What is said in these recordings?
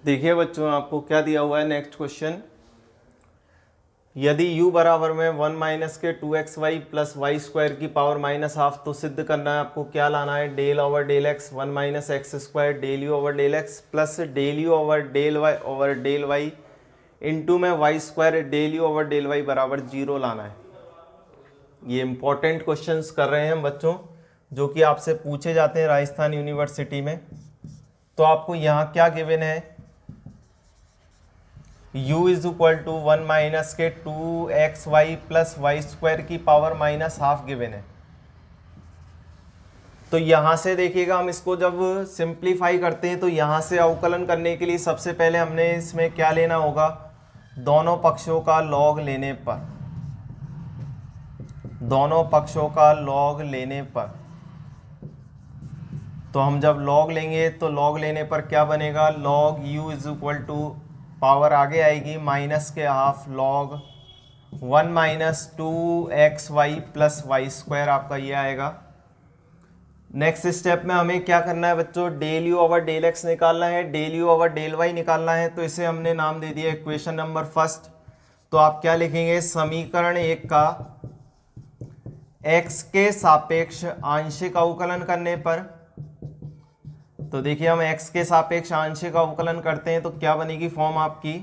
देखिए बच्चों, आपको क्या दिया हुआ है नेक्स्ट क्वेश्चन। यदि u बराबर में 1 माइनस के 2xy प्लस वाई स्क्वायर की पावर माइनस हाफ, तो सिद्ध करना है आपको क्या लाना है, del over del x 1 minus x square del u over del x plus del u over del y into में y square del u over del y बराबर 0 लाना है। ये इंपॉर्टेंट क्वेश्चंस कर रहे हैं हम बच्चों, जो कि आपसे पूछे जाते हैं राजस्थान यूनिवर्सिटी में। तो आपको यहाँ क्या गिवन है, u is equal to 1 minus के 2xy प्लस वाई स्क्वायर की पावर माइनस हाफ गिवन है। तो यहाँ से देखिएगा, हम इसको जब सिंप्लीफाई करते हैं तो यहाँ से अवकलन करने के लिए सबसे पहले हमने इसमें क्या लेना होगा, दोनों पक्षों का लॉग लेने पर, दोनों पक्षों का लॉग लेने पर, तो हम जब लॉग लेंगे तो लॉग लेने पर क्या बनेगा, log u is equal to power आगे आएगी माइनस के half log 1 minus 2xy plus y square, आपका ये आएगा। नेक्स्ट स्टेप में हमें क्या करना है बच्चों, del u over del x निकालना है, del u over del y निकालना है। तो इसे हमने नाम दे दिया इक्वेशन नंबर फर्स्ट। तो आप क्या लिखेंगे, समीकरण एक का x के सापेक्ष आंशिक अवकलन करने पर, तो देखिए हम x के सापेक्ष आंशिक अवकलन करते हैं तो क्या बनेगी फॉर्म आपकी,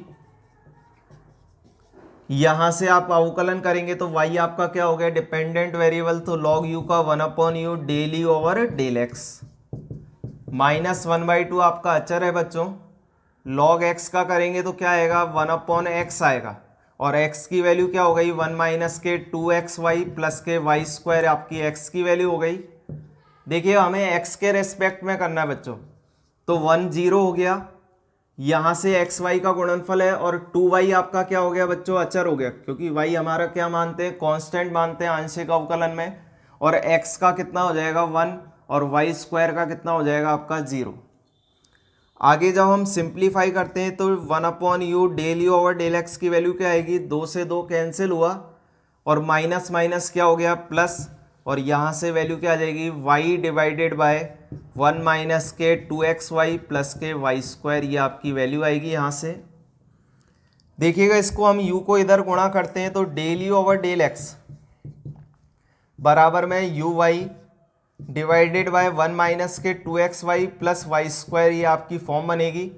यहां से आप अवकलन करेंगे तो y आपका क्या हो गया, डिपेंडेंट वेरिएबल, तो log u का 1/u del u over del x minus 1/2 आपका अचर है बच्चों। log x का करेंगे तो क्या आएगा, 1/x आएगा, और x की वैल्यू क्या हो गई, 1 माइनस के 2xy प्लस के वाई स्क्वायर आपकी x की वैल्यू हो गई। देखिए हमें x के रेस्पेक्ट में करना है बच्चों, तो 1 0 हो गया, यहाँ से एक्स वाई का गुणनफल है, और 2y आपका क्या हो गया बच्चों, अचर हो गया, क्योंकि y हमारा क्या मानते हैं, कांस्टेंट मानते हैं आंशिक अवकलन में, और x का कितना हो जाएगा 1, और वाई स्क्वायर का कितना हो जाएगा आपका 0। आगे जब हम सिंप्लीफाई करते हैं तो 1/u del u over del x की वैल्यू क्या आएगी, 2 से 2 कैंसिल हुआ, और माइनस माइनस क्या हो गया प्लस, और यहाँ से वैल्यू क्या आ जाएगी, y डिवाइडेड बाय 1 माइनस के 2xy प्लस के वाई स्क्वायर, ये आपकी वैल्यू आएगी। यहाँ से देखिएगा, इसको हम u को इधर गुणा करते हैं तो del u over del x बराबर में u y divided by 1 minus के 2xy प्लस वाई स्क्वायर, ये आपकी फॉर्म बनेगी।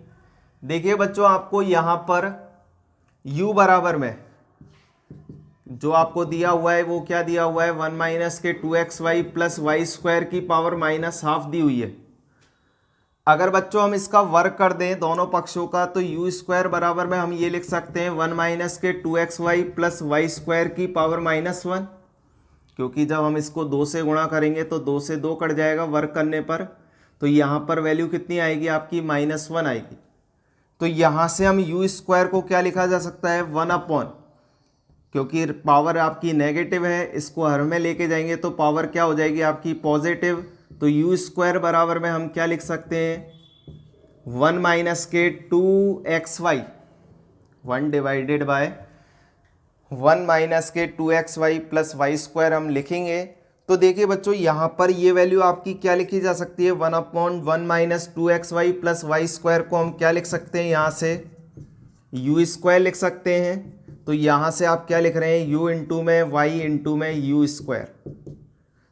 देखिए बच्चों, आपको यहाँ पर u बराबर में जो आपको दिया हुआ है वो क्या दिया हुआ है, 1 माइनस के 2xy प्लस वाई स्क्वायर की पावर माइनस हाफ दी हुई है। अगर बच्चों हम इसका वर्क कर दें दोनों पक्षों का, तो यू स्क्वायर बराबर में हम ये लिख सकते हैं 1 माइनस के 2xy प्लस वाई स्क्वायर की पावर -1, क्योंकि जब हम इसको 2 से गुणा करेंगे तो 2 से 2 कट जाएगा वर्क करने पर, तो यहाँ पर वैल्यू कितनी आएगी आपकी, -1 आएगी। तो यहाँ से हम यू स्क्वायर को क्या लिखा जा सकता है, 1/, क्योंकि पावर आपकी नेगेटिव है, इसको हर में लेके जाएंगे तो पावर क्या हो जाएगी आपकी पॉजिटिव, तो यू स्क्वायर बराबर में हम क्या लिख सकते हैं, 1 माइनस के 2xy 1 डिवाइडेड बाय 1 माइनस के 2xy प्लस वाई स्क्वायर हम लिखेंगे। तो देखिए बच्चों, यहाँ पर ये वैल्यू आपकी क्या लिखी जा सकती है, 1/1 minus 2xy plus y square को हम क्या लिख सकते हैं, यहाँ से यू स्क्वायर लिख सकते हैं। तो यहाँ से आप क्या लिख रहे हैं, u इंटू में वाई इंटू में यू स्क्वायर,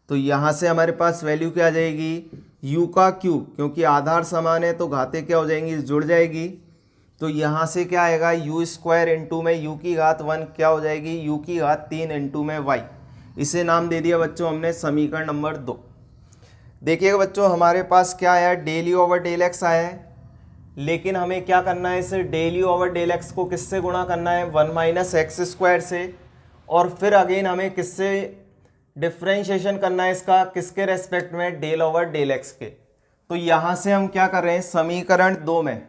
तो यहाँ से हमारे पास वैल्यू क्या आ जाएगी, u का क्यूब, क्योंकि आधार समान है तो घातें क्या हो जाएंगी, जुड़ जाएगी। तो यहाँ से क्या आएगा, u स्क्वायर इंटू में u की घात 1 क्या हो जाएगी, u की घात 3 इंटू में y। इसे नाम दे दिया बच्चों हमने समीकरण नंबर 2। देखिएगा बच्चों, हमारे पास क्या आया, del u over del x आया है, लेकिन हमें क्या करना है, इसे del u over del x को किससे गुणा करना है, 1 माइनस एक्स स्क्वायर से, और फिर अगेन हमें किससे डिफ्रेंशिएशन करना है इसका, किसके रेस्पेक्ट में, डेल ओवर डेल एक्स के। तो यहाँ से हम क्या कर रहे हैं, समीकरण 2 में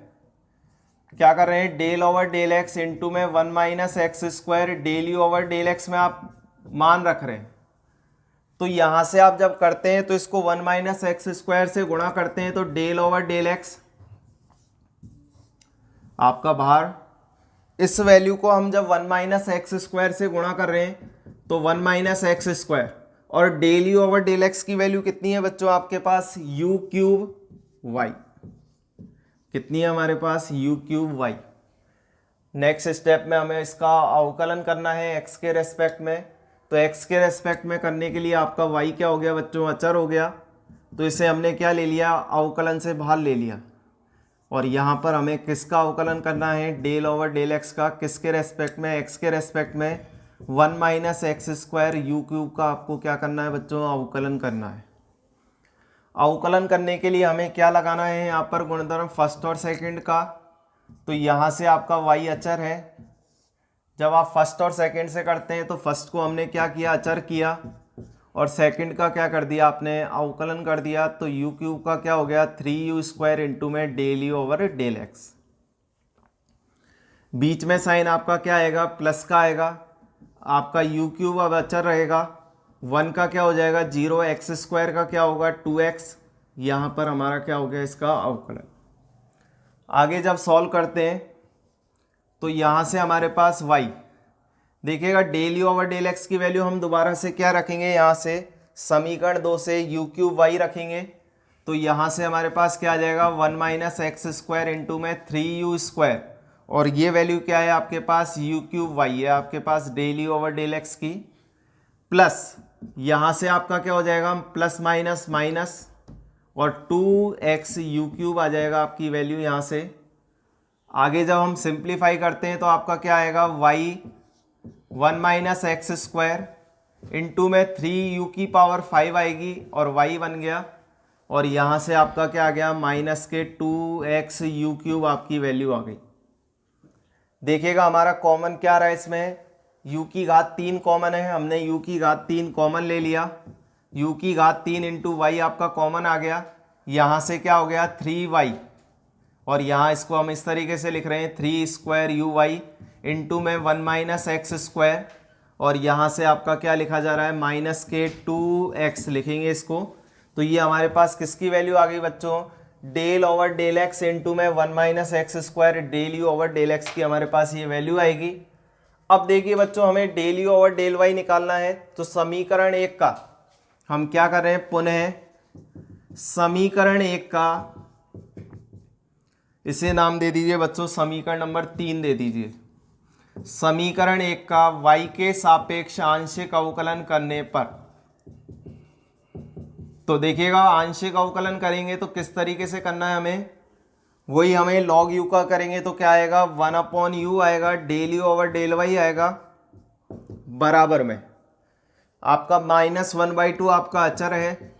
क्या कर रहे हैं, del over del x into में 1 minus x square del u over del x में आप मान रख रहे हैं। तो यहाँ से आप जब करते हैं तो इसको 1 माइनस एक्स स्क्वायर से गुणा करते हैं तो डेल ओवर डेल एक्स आपका बाहर, इस वैल्यू को हम जब 1 माइनस एक्स स्क्वायर से गुणा कर रहे हैं तो 1 माइनस एक्स स्क्वायर, और del u over del x की वैल्यू कितनी है बच्चों आपके पास, यू क्यूब वाई। कितनी है हमारे पास, u cube y. Next step में हमें इसका अवकलन करना है एक्स के रेस्पेक्ट में। तो एक्स के रेस्पेक्ट में करने के लिए आपका वाई क्या हो गया बच्चों, अचर हो गया, तो इसे हमने क्या ले लिया, अवकलन से बाहर ले लिया। और यहाँ पर हमें किसका अवकलन करना है, डेल ओवर डेल एक्स का, किसके रेस्पेक्ट में, एक्स के रेस्पेक्ट में 1 minus x square u cube का आपको क्या करना है बच्चों, अवकलन करना है। अवकलन करने के लिए हमें क्या लगाना है यहाँ पर, गुणधर्म फर्स्ट और सेकंड का। तो यहाँ से आपका वाई अचर है, जब आप फर्स्ट और सेकंड से करते हैं तो फर्स्ट को हमने क्या किया, अचर किया, और सेकंड का क्या कर दिया आपने, अवकलन कर दिया। तो यू क्यूब का क्या हो गया, 3u स्क्वायर इंटू में del u over del x. बीच में साइन आपका क्या आएगा, प्लस का आएगा। आपका यू क्यूब अब अचर रहेगा, 1 का क्या हो जाएगा 0, एक्स स्क्वायर का क्या होगा 2x। यहाँ पर हमारा क्या हो गया, इसका अवकलन। आगे जब सॉल्व करते हैं तो यहाँ से हमारे पास y, देखिएगा del u over del x की वैल्यू हम दोबारा से क्या रखेंगे, यहाँ से समीकरण 2 से यू क्यूब वाई रखेंगे। तो यहाँ से हमारे पास क्या आ जाएगा, 1 माइनस एक्स स्क्वायर इंटू में 3u स्क्वायर, और ये वैल्यू क्या है आपके पास, यू क्यूब वाई है आपके पास del u over del x की, प्लस यहाँ से आपका क्या हो जाएगा, प्लस माइनस माइनस, और 2x यू क्यूब आ जाएगा आपकी वैल्यू यहाँ से। आगे जब हम सिंप्लीफाई करते हैं तो आपका क्या आएगा, y 1 minus x square into में 3u की पावर 5 आएगी, और y बन गया, और यहाँ से आपका क्या आ गया, माइनस के 2x यू क्यूब आपकी वैल्यू आ गई। देखिएगा हमारा कॉमन क्या रहा है इसमें, u की घात 3 कॉमन है, हमने u की घात 3 कॉमन ले लिया, u की घात 3 इंटू वाई आपका कॉमन आ गया। यहाँ से क्या हो गया 3y, और यहाँ इसको हम इस तरीके से लिख रहे हैं 3 स्क्वायर यू वाई इंटू में 1 माइनस एक्स स्क्वायर, और यहाँ से आपका क्या लिखा जा रहा है, माइनस के 2x लिखेंगे इसको। तो ये हमारे पास किसकी वैल्यू आ गई बच्चों, del over del x into में 1 minus x square del u over del x की हमारे पास ये वैल्यू आएगी। अब देखिए बच्चों हमें del u over del y निकालना है, तो समीकरण 1 का हम क्या कर रहे हैं, पुनः समीकरण 1 का इसे नाम दे दीजिए बच्चों, समीकरण नंबर 3 दे दीजिए। समीकरण 1 का y के सापेक्ष आंशिक अवकलन करने पर, तो देखिएगा आंशिक अवकलन करेंगे तो किस तरीके से करना है हमें, वही हमें log u का करेंगे तो क्या आएगा, 1/u आएगा, del u over del y आएगा, बराबर में आपका -1/2 आपका अचर है।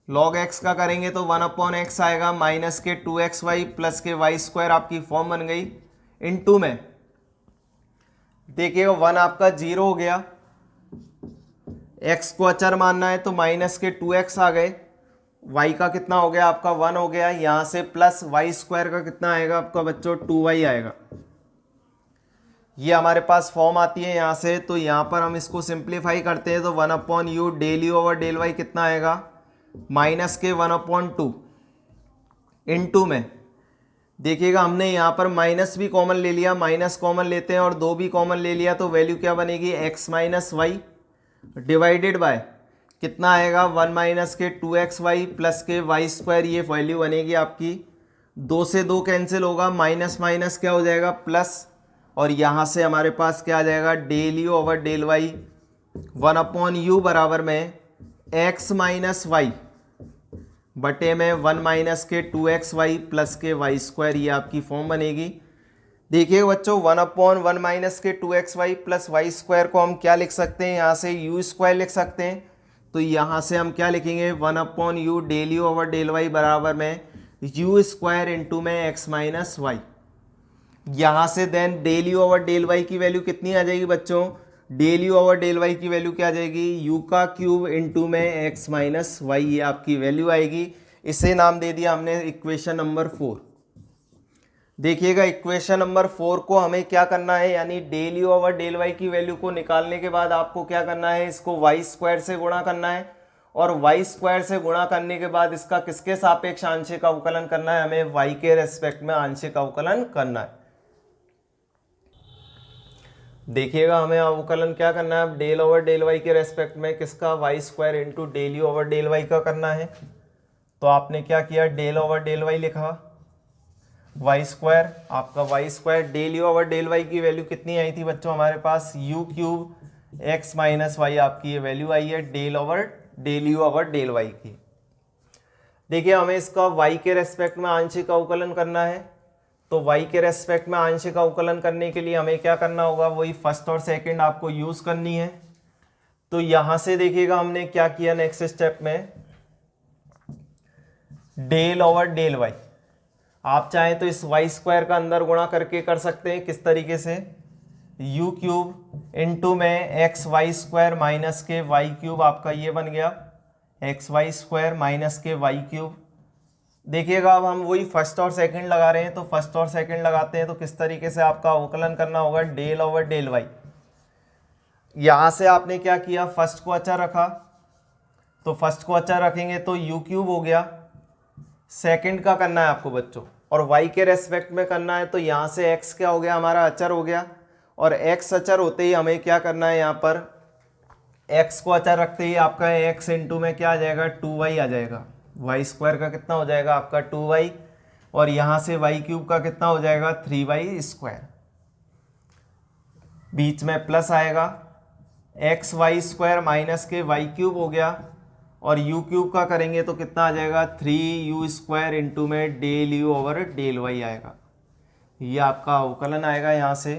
log x का करेंगे तो 1/x आएगा, माइनस के 2xy प्लस के वाई स्क्वायर आपकी फॉर्म बन गई, इनटू में देखिएगा 1 आपका 0 हो गया, x को अचर मानना है तो माइनस के 2x आ गए, y का कितना हो गया आपका 1 हो गया, यहाँ से प्लस वाई स्क्वायर का कितना आएगा आपका बच्चों 2y आएगा। ये हमारे पास फॉर्म आती है यहाँ से, तो यहाँ पर हम इसको सिंप्लीफाई करते हैं तो 1/u del u over del y कितना आएगा, माइनस के 1/2 इनटू में देखिएगा हमने यहाँ पर माइनस भी कॉमन ले लिया, माइनस कॉमन लेते हैं और 2 भी कॉमन ले लिया, तो वैल्यू क्या बनेगी, x minus y divided by कितना आएगा 1 माइनस के 2xy प्लस के वाई स्क्वायर, ये वैल्यू बनेगी आपकी। 2 से 2 कैंसिल होगा, माइनस माइनस क्या हो जाएगा प्लस, और यहाँ से हमारे पास क्या आ जाएगा del u over del y 1/u बराबर में x माइनस वाई बटे में 1 माइनस के 2xy प्लस के वाई स्क्वायर, ये आपकी फॉर्म बनेगी। देखिए बच्चों 1/1 माइनस के 2xy प्लस वाई स्क्वायर को हम क्या लिख सकते हैं, यहाँ से यू स्क्वायर लिख सकते हैं, तो यहाँ से हम क्या लिखेंगे 1/u del u over del y बराबर में यू स्क्वायर इंटू में x माइनस वाई। यहाँ से then del u over del y की वैल्यू कितनी आ जाएगी बच्चों, del u over del y की वैल्यू क्या आ जाएगी, u का क्यूब इंटू में x माइनस वाई, ये आपकी वैल्यू आएगी। इसे नाम दे दिया हमने इक्वेशन नंबर 4। देखिएगा इक्वेशन नंबर 4 को हमें क्या करना है, यानी del u over del y की वैल्यू को निकालने के बाद आपको क्या करना है, इसको वाई स्क्वायर से गुणा करना है, और वाई स्क्वायर से गुणा करने के बाद इसका किसके सापेक्ष आंशिक अवकलन करना है, हमें वाई के रेस्पेक्ट में आंशिक अवकलन करना है। देखिएगा हमें अवकलन क्या करना है, डेल ओवर डेल वाई के रेस्पेक्ट में किसका, y square into del u over del y का करना है। तो आपने क्या किया, डेल ओवर डेल वाई लिखा, वाई स्क्वायर, आपका y square del u over del y की वैल्यू कितनी आई थी बच्चों हमारे पास, u cube x minus y आपकी ये वैल्यू आई है del u over del y की। देखिए हमें इसका y के रेस्पेक्ट में आंशिक अवकलन करना है, तो y के रेस्पेक्ट में आंशिक अवकलन करने के लिए हमें क्या करना होगा, वही फर्स्ट और सेकंड आपको यूज करनी है। तो यहां से देखिएगा हमने क्या किया नेक्स्ट स्टेप में, डेल ओवर डेल वाई, आप चाहें तो इस वाई स्क्वायर का अंदर गुणा करके कर सकते हैं, किस तरीके से, यू क्यूब इंटू में एक्स वाई स्क्वायर माइनस के वाई क्यूब, आपका ये बन गया एक्स वाई स्क्वायर माइनस के वाई क्यूब। देखिएगा अब हम वही फर्स्ट और सेकंड लगा रहे हैं, तो फर्स्ट और सेकंड लगाते हैं तो किस तरीके से आपका अवकलन करना होगा, डेल ओवर डेल वाई। यहां से आपने क्या किया, फर्स्ट को अचर रखा, तो फर्स्ट को अचर रखेंगे तो यू क्यूब हो गया, सेकंड का करना है आपको बच्चों और वाई के रेस्पेक्ट में करना है, तो यहाँ से एक्स क्या हो गया, हमारा अचर हो गया, और एक्स अचर होते ही हमें क्या करना है, यहाँ पर एक्स को अचर रखते ही आपका एक्स इंटू में क्या आ जाएगा, 2y आ जाएगा, वाई स्क्वायर का कितना हो जाएगा आपका 2y, और यहाँ से वाई क्यूब का कितना हो जाएगा 3y स्क्वायर, बीच में प्लस आएगा, एक्स वाई स्क्वायर माइनस के वाई क्यूब हो गया, और यू क्यूब का करेंगे तो कितना आ जाएगा 3u स्क्वायर इंटू में del u over del y आएगा। ये आपका अवकलन आएगा। यहाँ से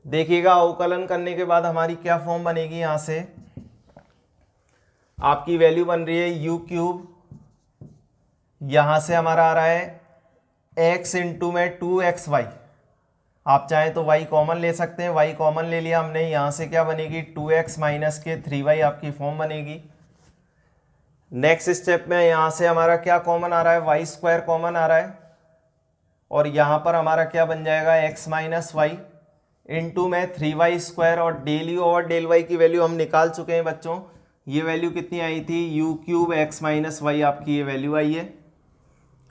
देखिएगा अवकलन करने के बाद हमारी क्या फॉर्म बनेगी, यहाँ से आपकी वैल्यू बन रही है यू क्यूब, यहाँ से हमारा आ रहा है x इंटू में 2xy, आप चाहें तो y कॉमन ले सकते हैं, y कॉमन ले लिया हमने, यहाँ से क्या बनेगी 2x माइनस के 3y आपकी फॉर्म बनेगी। नेक्स्ट स्टेप में यहाँ से हमारा क्या कॉमन आ रहा है, वाई स्क्वायर कॉमन आ रहा है, और यहाँ पर हमारा क्या बन जाएगा x माइनस वाई इंटू में 3y स्क्वायर, और del u over del y की वैल्यू हम निकाल चुके हैं बच्चों, ये वैल्यू कितनी आई थी, u cube x minus y आपकी ये वैल्यू आई है।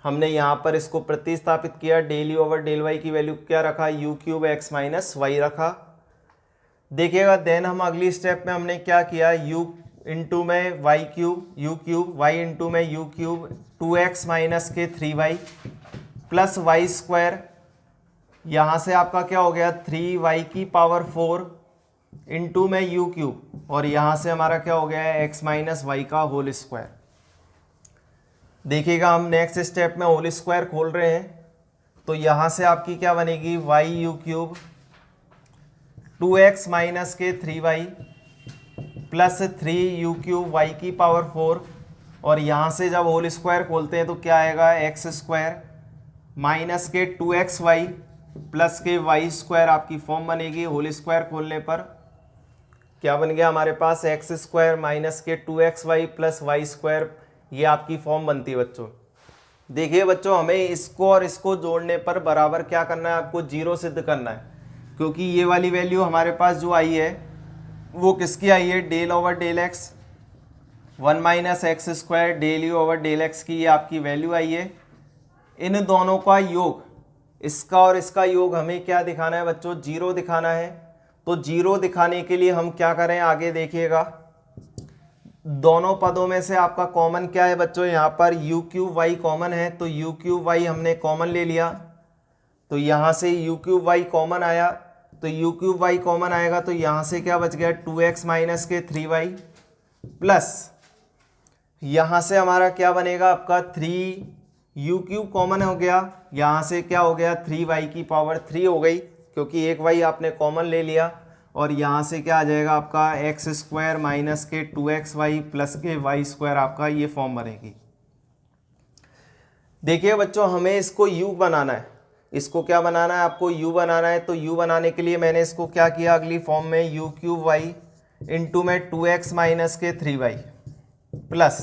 हमने यहाँ पर इसको प्रतिस्थापित किया, del u over del y की वैल्यू क्या रखा, u cube x minus y रखा। देखिएगा देन हम अगली स्टेप में हमने क्या किया, u इंटू में y cube, u cube, y into में यू क्यूब, 2x माइनस के 3y प्लस वाई स्क्वायर, यहाँ से आपका क्या हो गया 3y की पावर 4 इंटू में यू क्यूब, और यहाँ से हमारा क्या हो गया है x माइनस वाई का होल स्क्वायर। देखिएगा हम नेक्स्ट स्टेप में होल स्क्वायर खोल रहे हैं, तो यहाँ से आपकी क्या बनेगी Y u cube 2x minus के 3y plus 3u cube y की पावर 4, और यहाँ से जब होल स्क्वायर खोलते हैं तो क्या आएगा एक्स स्क्वायर माइनस के 2xy प्लस के वाई स्क्वायर आपकी फॉर्म बनेगी। होल स्क्वायर खोलने पर क्या बन गया हमारे पास, एक्स स्क्वायर माइनस के 2xy प्लस वाई स्क्वायर, ये आपकी फॉर्म बनती है बच्चों। देखिए बच्चों हमें इसको और इसको जोड़ने पर बराबर क्या करना है, आपको जीरो सिद्ध करना है, क्योंकि ये वाली वैल्यू हमारे पास जो आई है वो किसकी आई है, del over del x 1 minus x square del u over del x की ये आपकी वैल्यू आई है। इन दोनों का योग, इसका और इसका योग हमें क्या दिखाना है बच्चों, जीरो दिखाना है। तो जीरो दिखाने के लिए हम क्या करें, आगे देखिएगा दोनों पदों में से आपका कॉमन क्या है बच्चों, यहाँ पर यू क्यूब वाई कॉमन है, तो यू क्यूब वाई हमने कॉमन ले लिया, तो यहाँ से यू क्यूब वाई कॉमन आया, तो यू क्यूब वाई कॉमन आएगा, तो यहाँ से क्या बच गया 2x माइनस के 3y प्लस यहाँ से हमारा क्या बनेगा आपका 3u क्यूब कॉमन हो गया, यहाँ से क्या हो गया 3y की पावर 3 हो गई, क्योंकि एक y आपने कॉमन ले लिया, और यहाँ से क्या आ जाएगा आपका एक्स स्क्वायर माइनस के 2xy प्लस के वाई स्क्वायर, आपका ये फॉर्म बनेगी। देखिए बच्चों हमें इसको u बनाना है, इसको क्या बनाना है, आपको u बनाना है। तो u बनाने के लिए मैंने इसको क्या किया, अगली फॉर्म में यू क्यूब वाई इंटू में 2x माइनस के 3y प्लस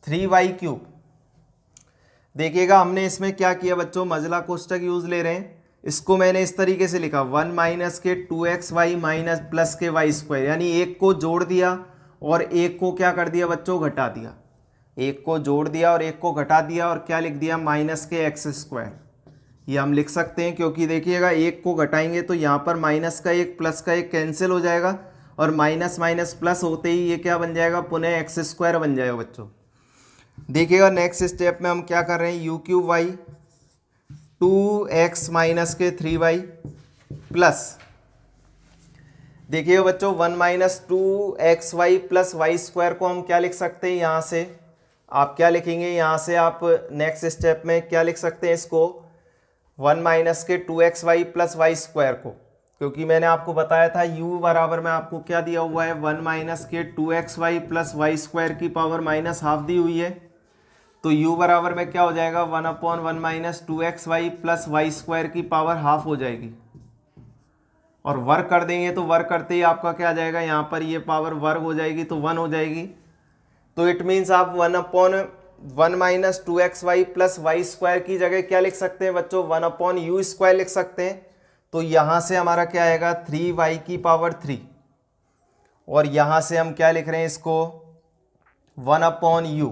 3y क्यूब। देखिएगा हमने इसमें क्या किया बच्चों, मजला कोष्टक यूज ले रहे हैं, इसको मैंने इस तरीके से लिखा 1 माइनस के 2xy माइनस प्लस के वाई स्क्वायर, यानी एक को जोड़ दिया और एक को क्या कर दिया बच्चों, घटा दिया, एक को जोड़ दिया और एक को घटा दिया, और क्या लिख दिया माइनस के एक्स स्क्वायर। ये हम लिख सकते हैं क्योंकि देखिएगा एक को घटाएंगे तो यहाँ पर माइनस का एक प्लस का एक कैंसिल हो जाएगा, और माइनस माइनस प्लस होते ही ये क्या बन जाएगा, पुनः एक्स स्क्वायर बन जाएगा बच्चों। देखिएगा नेक्स्ट स्टेप में हम क्या कर रहे हैं, you cube Y 2x minus के 3y प्लस, देखिए बच्चों 1 minus 2xy plus y square को हम क्या लिख सकते हैं, यहाँ से आप क्या लिखेंगे, यहाँ से आप नेक्स्ट स्टेप में क्या लिख सकते हैं इसको, 1 माइनस के 2xy प्लस वाई स्क्वायर को, क्योंकि मैंने आपको बताया था u बराबर में आपको क्या दिया हुआ है, 1 माइनस के 2xy प्लस वाई स्क्वायर की पावर माइनस हाफ दी हुई है। तो u बराबर में क्या हो जाएगा, 1/1 minus 2xy plus y square की पावर हाफ हो जाएगी। और वर्क कर देंगे तो वर्क करते ही आपका क्या आ जाएगा, यहाँ पर ये पावर वर्ग हो जाएगी तो 1 हो जाएगी। तो इट मीन्स आप 1/1 minus 2xy plus y square की जगह क्या लिख सकते हैं बच्चों, 1/u स्क्वायर लिख सकते हैं। तो यहाँ से हमारा क्या आएगा, 3y की पावर 3, और यहाँ से हम क्या लिख रहे हैं इसको, 1/u,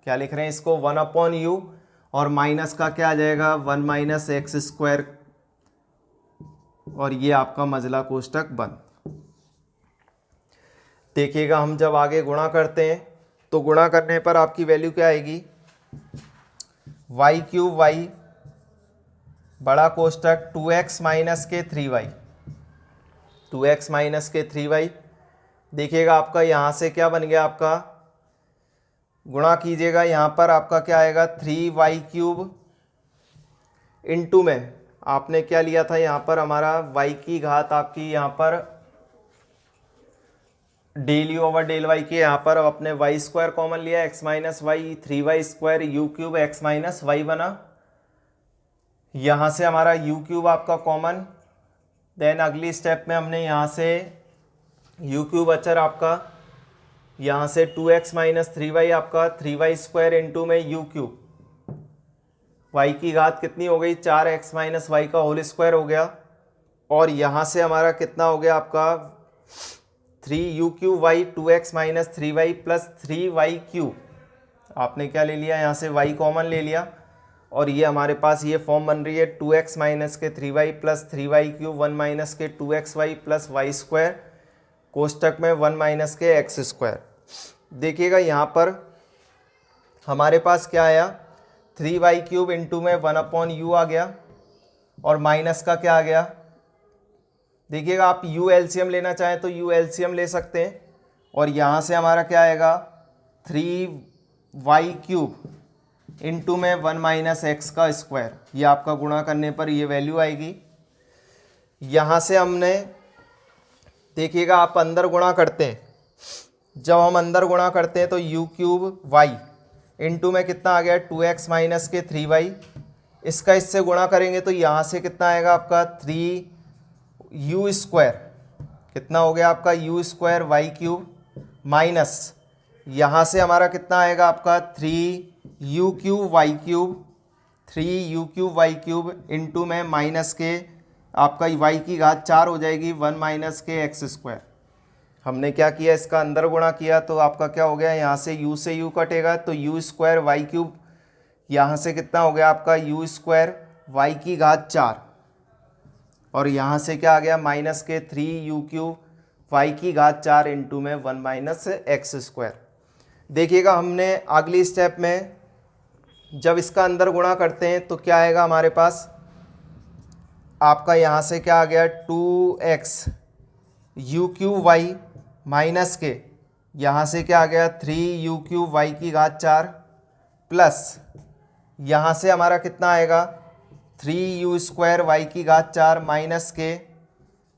क्या लिख रहे हैं इसको, 1/u, और माइनस का क्या आ जाएगा, 1 माइनस एक्स स्क्वायर, और ये आपका मजला कोष्टक बंद। देखिएगा हम जब आगे गुणा करते हैं तो गुणा करने पर आपकी वैल्यू क्या आएगी, y³ बड़ा कोष्टक 2x माइनस के 3y, 2x माइनस के 3y। देखिएगा आपका यहाँ से क्या बन गया, आपका गुणा कीजिएगा, यहाँ पर आपका क्या आएगा, 3y³ इंटू में आपने क्या लिया था, यहाँ पर हमारा y की घात आपकी यहाँ पर del u over del y के, यहाँ पर अब अपने वाई स्क्वायर कॉमन लिया, x minus y, 3y square u³ x minus y बना। यहाँ से हमारा u³ आपका कॉमन, देन अगली स्टेप में हमने यहाँ से u³ अचर आपका, यहाँ से 2x माइनस 3y आपका 3y स्क्वायर इंटू में u³, y की घात कितनी हो गई, 4x माइनस वाई का होल स्क्वायर हो गया। और यहाँ से हमारा कितना हो गया आपका 3u³ 2x minus 3y plus 3y³, आपने क्या ले लिया, यहाँ से y कॉमन ले लिया, और ये हमारे पास ये फॉर्म बन रही है 2x माइनस के 3y प्लस 3y³, 1 माइनस के 2xy प्लस वाई स्क्वायर, कोष्टक में 1 माइनस के एक्स स्क्वायर। देखिएगा यहाँ पर हमारे पास क्या आया, 3y³ इंटू में 1/u आ गया, और माइनस का क्या आ गया, देखिएगा आप u एलसीएम लेना चाहें तो u एलसीएम ले सकते हैं, और यहाँ से हमारा क्या आएगा 3y³ इंटू में 1 माइनस एक्स का स्क्वायर, ये आपका गुणा करने पर ये वैल्यू आएगी। यहाँ से हमने देखिएगा आप अंदर गुणा करते हैं, जब हम अंदर गुणा करते हैं तो u³ y इंटू में कितना आ गया 2x माइनस के 3y, इसका इससे गुणा करेंगे तो यहाँ से कितना आएगा आपका 3u स्क्वायर, कितना हो गया आपका u स्क्वायर y³ माइनस यहाँ से हमारा कितना आएगा आपका 3u³ y³ 3u³ y³ into में माइनस के आपका y की घात 4 हो जाएगी 1 माइनस के एक्स स्क्वायर। हमने क्या किया, इसका अंदर गुणा किया तो आपका क्या हो गया, यहाँ से u से u कटेगा तो u स्क्वायर y³, यहाँ से कितना हो गया आपका u स्क्वायर y की घात 4, और यहाँ से क्या आ गया माइनस के 3u³ y की घात 4 इंटू में 1 माइनस एक्स स्क्वायर। देखिएगा हमने अगली स्टेप में जब इसका अंदर गुणा करते हैं तो क्या आएगा हमारे पास, आपका यहाँ से क्या आ गया 2x u³ y माइनस के यहाँ से क्या आ गया 3u³ y की घात 4 प्लस यहाँ से हमारा कितना आएगा 3u स्क्वायर y की घात 4 माइनस के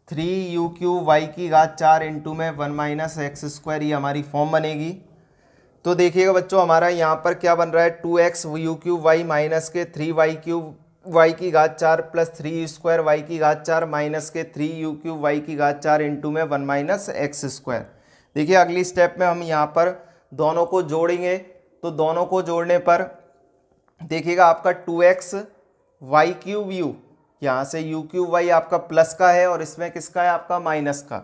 3u³ y की घात 4 इंटू में 1 माइनस एक्स स्क्वायर, ये हमारी फॉर्म बनेगी। तो देखिएगा बच्चों हमारा यहाँ पर क्या बन रहा है 2x u³ y माइनस के 3y³ y की घात 4 प्लस 3u स्क्वायर y की घात 4 माइनस के 3u³ y की घात 4 इंटू में 1 माइनस एक्स स्क्वायर। देखिए अगली स्टेप में हम यहाँ पर दोनों को जोड़ेंगे, तो दोनों को जोड़ने पर देखिएगा आपका 2x y³ u, यहाँ से u³ y आपका प्लस का है और इसमें किसका है आपका माइनस का,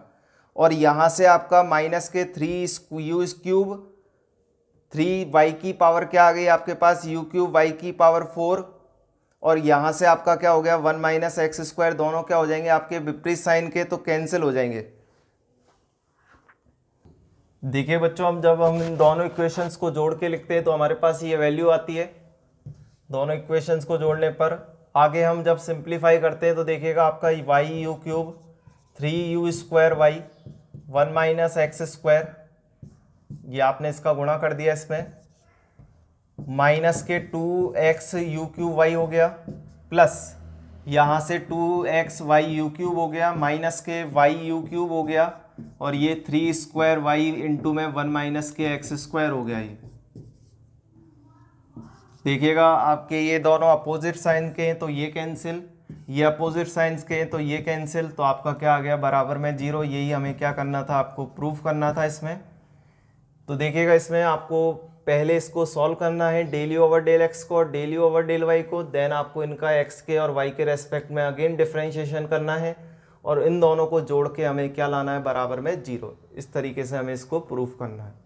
और यहाँ से आपका माइनस के 3u³ 3y की पावर क्या आ गई आपके पास u³ y की पावर 4, और यहाँ से आपका क्या हो गया 1 माइनस एक्स स्क्वायर, दोनों क्या हो जाएंगे आपके विपरीत साइन के तो कैंसिल हो जाएंगे। देखिए बच्चों हम जब हम इन दोनों इक्वेशंस को जोड़ के लिखते हैं तो हमारे पास ये वैल्यू आती है, दोनों इक्वेशंस को जोड़ने पर आगे हम जब सिंप्लीफाई करते हैं तो देखिएगा आपका y u cube 3u² y 1 minus x square, ये आपने इसका गुणा कर दिया इसमें, माइनस के 2x यू क्यूब वाई हो गया, प्लस यहाँ से 2x वाई यू क्यूब हो गया, माइनस के वाई यू क्यूब हो गया, और ये 3² वाई इंटू में 1 माइनस के एक्स स्क्वायर हो गया। ये देखिएगा आपके ये दोनों अपोजिट साइन के हैं तो ये कैंसिल, ये अपोजिट साइंस के हैं तो ये कैंसिल, तो आपका क्या आ गया बराबर में 0। यही हमें क्या करना था, आपको प्रूफ करना था इसमें। तो देखिएगा इसमें आपको पहले इसको सॉल्व करना है, del u over del x को और del u over del y को, देन आपको इनका एक्स के और वाई के रेस्पेक्ट में अगेन डिफरेंशिएशन करना है और इन दोनों को जोड़ के हमें क्या लाना है बराबर में 0। इस तरीके से हमें इसको प्रूफ करना है।